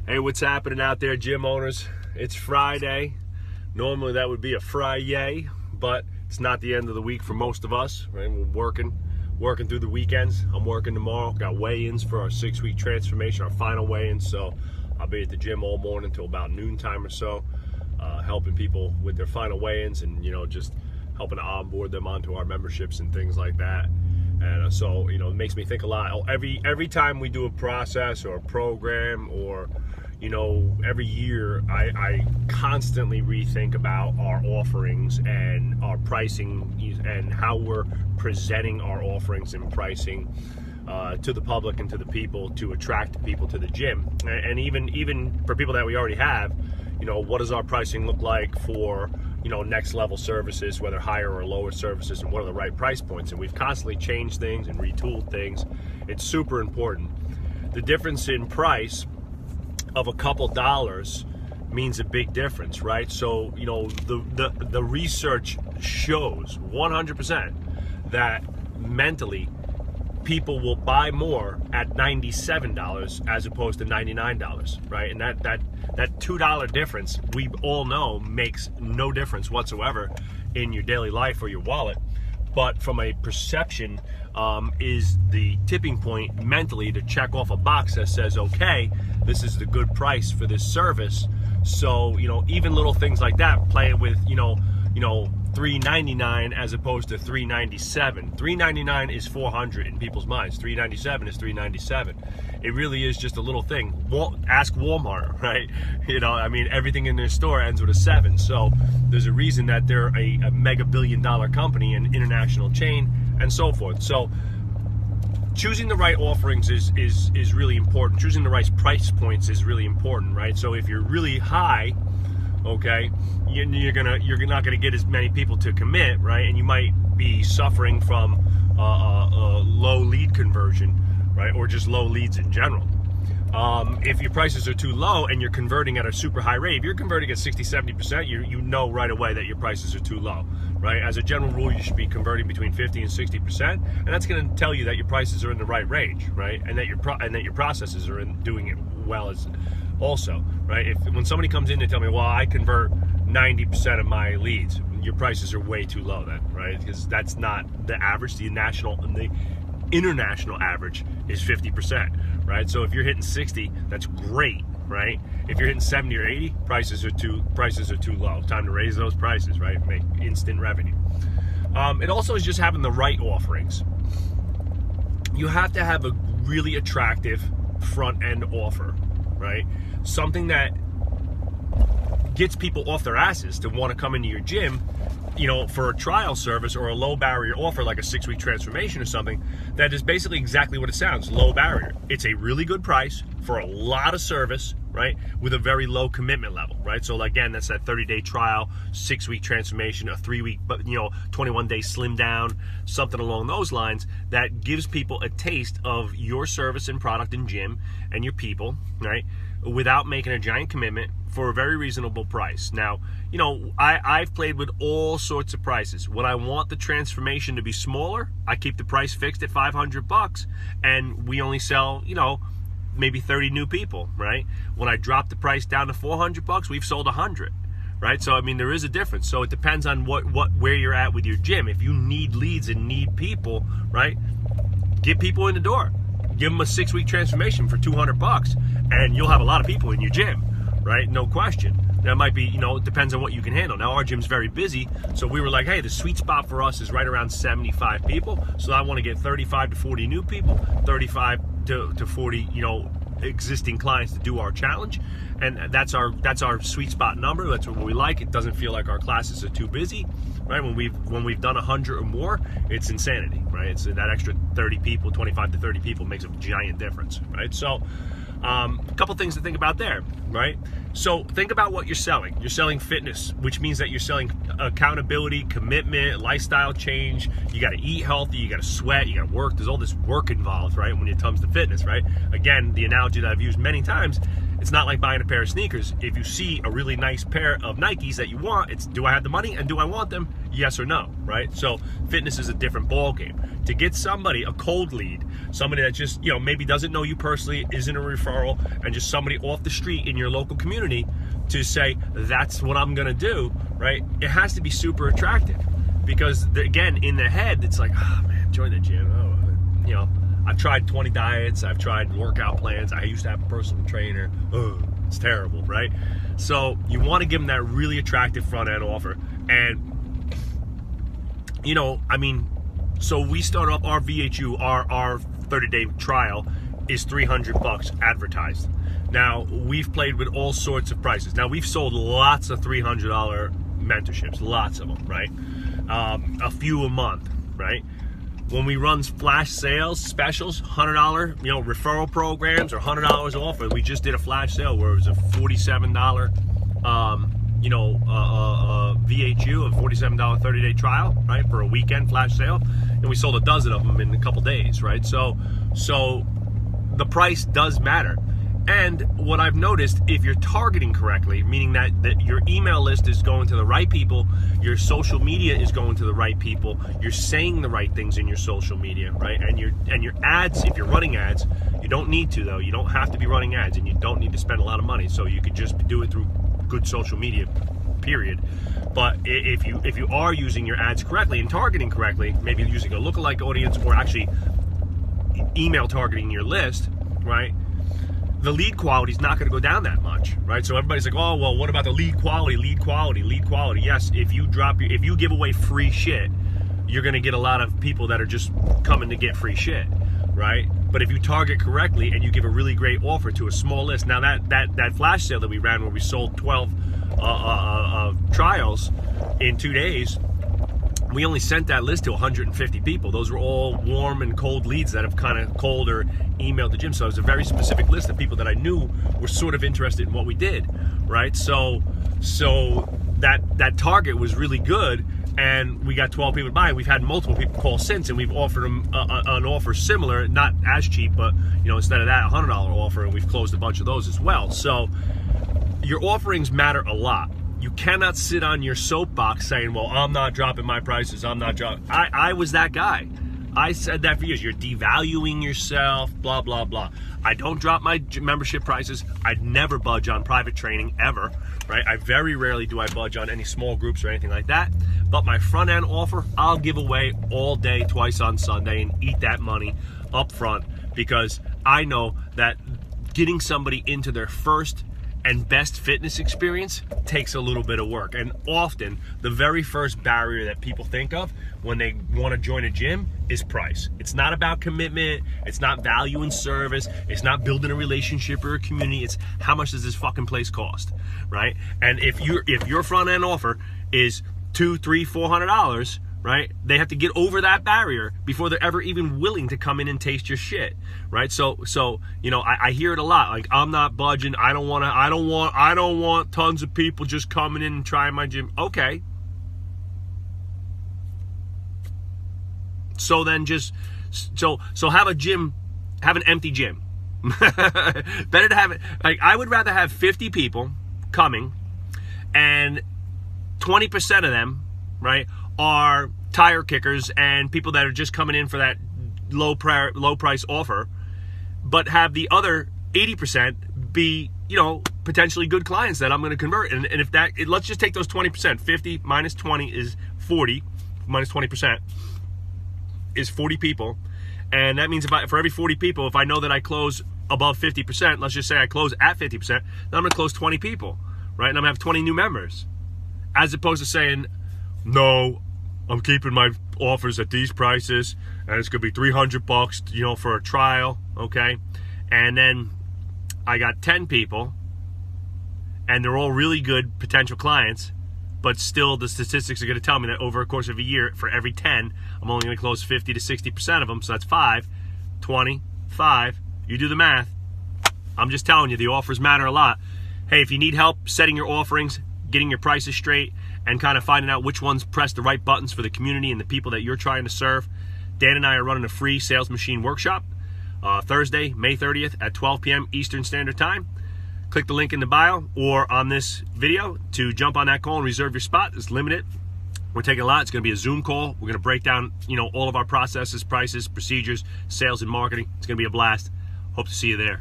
Hey, what's happening out there, gym owners? It's Friday. Normally that would be a Fri-yay, but it's not the end of the week for most of us, right? We're working through the weekends. I'm working tomorrow. Got weigh-ins for our 6-week transformation, our final weigh-ins. So I'll be at the gym all morning until about noontime or so, helping people with their final weigh-ins and, just helping to onboard them onto our memberships and things like that. And so, it makes me think a lot. Every time we do a process or a program or, every year I constantly rethink about our offerings and our pricing and how we're presenting our offerings and pricing to the public and to the people to attract people to the gym. And even for people that we already have, what does our pricing look like for next level services, whether higher or lower services, and what are the right price points? And we've constantly changed things and retooled things. It's super important. The difference in price of a couple dollars means a big difference, right? So, the research shows 100% that mentally people will buy more at $97 as opposed to $99, right? And that $2 difference, we all know, makes no difference whatsoever in your daily life or your wallet. But from a perception, is the tipping point mentally to check off a box that says, okay, this is the good price for this service. So, even little things like that, play it with, $3.99 as opposed to $3.97. $3.99 is $400 in people's minds. $3.97 is $3.97. It really is just a little thing. Ask Walmart, right? Everything in their store ends with a 7. So there's a reason that they're a mega billion-dollar company, an international chain, and so forth. So choosing the right offerings is really important. Choosing the right price points is really important, right? So if you're really high, okay, you're not gonna get as many people to commit, right? And you might be suffering from low lead conversion, right? Or just low leads in general. If your prices are too low and you're converting at a super high rate, if you're converting at 60-70%, you know right away that your prices are too low, right? As a general rule, you should be converting between 50 and 60%, and that's going to tell you that your prices are in the right range, right? And that your processes are doing it well as also, right? When somebody comes in and tell me, well, I convert 90% of my leads, your prices are way too low then, right? Because that's not the average. The international average is 50%, right? So if you're hitting 60, that's great, right? If you're hitting 70 or 80, prices are too low. Time to raise those prices, right? Make instant revenue. It also is just having the right offerings. You have to have a really attractive front end offer, right? Something that gets people off their asses to want to come into your gym, for a trial service or a low barrier offer like a 6-week transformation or something that is basically exactly what it sounds, low barrier. It's a really good price for a lot of service, right, with a very low commitment level, right? So again, that's that 30-day trial, 6-week transformation, a 3-week, 21-day slim down, something along those lines that gives people a taste of your service and product and gym and your people, right, without making a giant commitment for a very reasonable price. Now, I've played with all sorts of prices. When I want the transformation to be smaller, I keep the price fixed at $500, and we only sell, maybe 30 new people, right? When I drop the price down to $400, we've sold 100, right? So there is a difference. So it depends on where you're at with your gym. If you need leads and need people, right, get people in the door. Give them a 6-week transformation for $200, and you'll have a lot of people in your gym, right? No question. That might be, it depends on what you can handle. Now, our gym's very busy, so we were like, hey, the sweet spot for us is right around 75 people. So I want to get 35 to 40 new people, 35 to 40, existing clients to do our challenge. And that's our sweet spot number. That's what we like. It doesn't feel like our classes are too busy, right? When we've done 100 or more, it's insanity, right? It's that extra 30 people, 25 to 30 people makes a giant difference, right? So a couple things to think about there. right? So think about what you're selling. You're selling fitness, which means that you're selling accountability, commitment, lifestyle change. You got to eat healthy, you got to sweat, you got to work. There's all this work involved, right, when it comes to fitness, right? Again, the analogy that I've used many times, it's not like buying a pair of sneakers. If you see a really nice pair of Nikes that you want, it's, do I have the money and do I want them? Yes or no, right? So fitness is a different ball game. To get somebody, a cold lead, somebody that just, you know, maybe doesn't know you personally, isn't a referral, and just somebody off the street in your local community to say, that's what I'm gonna do, right? It has to be super attractive, because again, in the head, it's like, oh man, join the gym. Oh, you know, I've tried 20 diets, I've tried workout plans, I used to have a personal trainer. Oh, it's terrible, right? So you want to give them that really attractive front end offer. And you know, I mean, so we start off our VHU, our 30-day trial is $300 advertised. Now, we've played with all sorts of prices. Now, we've sold lots of $300 mentorships, lots of them, right? A few a month, right? When we run flash sales specials, $100, you know, referral programs or $100 off, and we just did a flash sale where it was a $47, VHU, a $47 30-day trial, right, for a weekend flash sale, and we sold a dozen of them in a couple days, right? So the price does matter. And what I've noticed, if you're targeting correctly, meaning that your email list is going to the right people, your social media is going to the right people, you're saying the right things in your social media, right? And your ads, if you're running ads, you don't need to though. You don't have to be running ads, and you don't need to spend a lot of money. So you could just do it through good social media, period. But if you are using your ads correctly and targeting correctly, maybe using a lookalike audience or actually email targeting your list, right? The lead quality is not going to go down that much, right? So everybody's like, oh, well, what about the lead quality? Yes, if you give away free shit, you're going to get a lot of people that are just coming to get free shit, right? But if you target correctly and you give a really great offer to a small list, now that flash sale that we ran where we sold 12 trials in 2 days, we only sent that list to 150 people. Those were all warm and cold leads that have kind of called or emailed the gym. So it was a very specific list of people that I knew were sort of interested in what we did, right? So that target was really good, and we got 12 people to buy. We've had multiple people call since, and we've offered them an offer similar, not as cheap, but you know, instead of that, a $100 offer, and we've closed a bunch of those as well. So your offerings matter a lot. You cannot sit on your soapbox saying, well, I'm not dropping my prices, I'm not dropping. I was that guy. I said that for years. You're devaluing yourself, blah, blah, blah. I don't drop my membership prices. I'd never budge on private training, ever, right? I very rarely do I budge on any small groups or anything like that. But my front end offer, I'll give away all day, twice on Sunday, and eat that money up front, because I know that getting somebody into their first and best fitness experience takes a little bit of work. And often the very first barrier that people think of when they want to join a gym is price. It's not about commitment, it's not value and service, it's not building a relationship or a community, it's how much does this fucking place cost, right? And if your front end offer is $200, $300, $400, right? They have to get over that barrier before they're ever even willing to come in and taste your shit, right? So you know, I hear it a lot. Like, I'm not budging. I don't want tons of people just coming in and trying my gym. Okay. So then so have an empty gym. Better to have it. Like, I would rather have 50 people coming, and 20% of them, right, are tire kickers and people that are just coming in for that low price offer, but have the other 80% be, you know, potentially good clients that I'm going to convert. And if let's just take those 20%. 50 minus 20 is 40. Minus 20% is 40 people. And that means for every 40 people, if I know that I close above 50%, let's just say I close at 50%, then I'm going to close 20 people, right? And I'm going to have 20 new members. As opposed to saying, no, I'm keeping my offers at these prices, and it's going to be $300, you know, for a trial, okay? And then I got 10 people, and they're all really good potential clients, but still the statistics are going to tell me that over a course of a year, for every 10, I'm only going to close 50 to 60% of them, so that's 5, 20, 5. You do the math. I'm just telling you, the offers matter a lot. Hey, if you need help setting your offerings, getting your prices straight, and kind of finding out which ones press the right buttons for the community and the people that you're trying to serve, Dan and I are running a free sales machine workshop Thursday, May 30th at 12 p.m. Eastern Standard Time. Click the link in the bio or on this video to jump on that call and reserve your spot. It's limited. We're taking a lot. It's going to be a Zoom call. We're going to break down, all of our processes, prices, procedures, sales, and marketing. It's going to be a blast. Hope to see you there.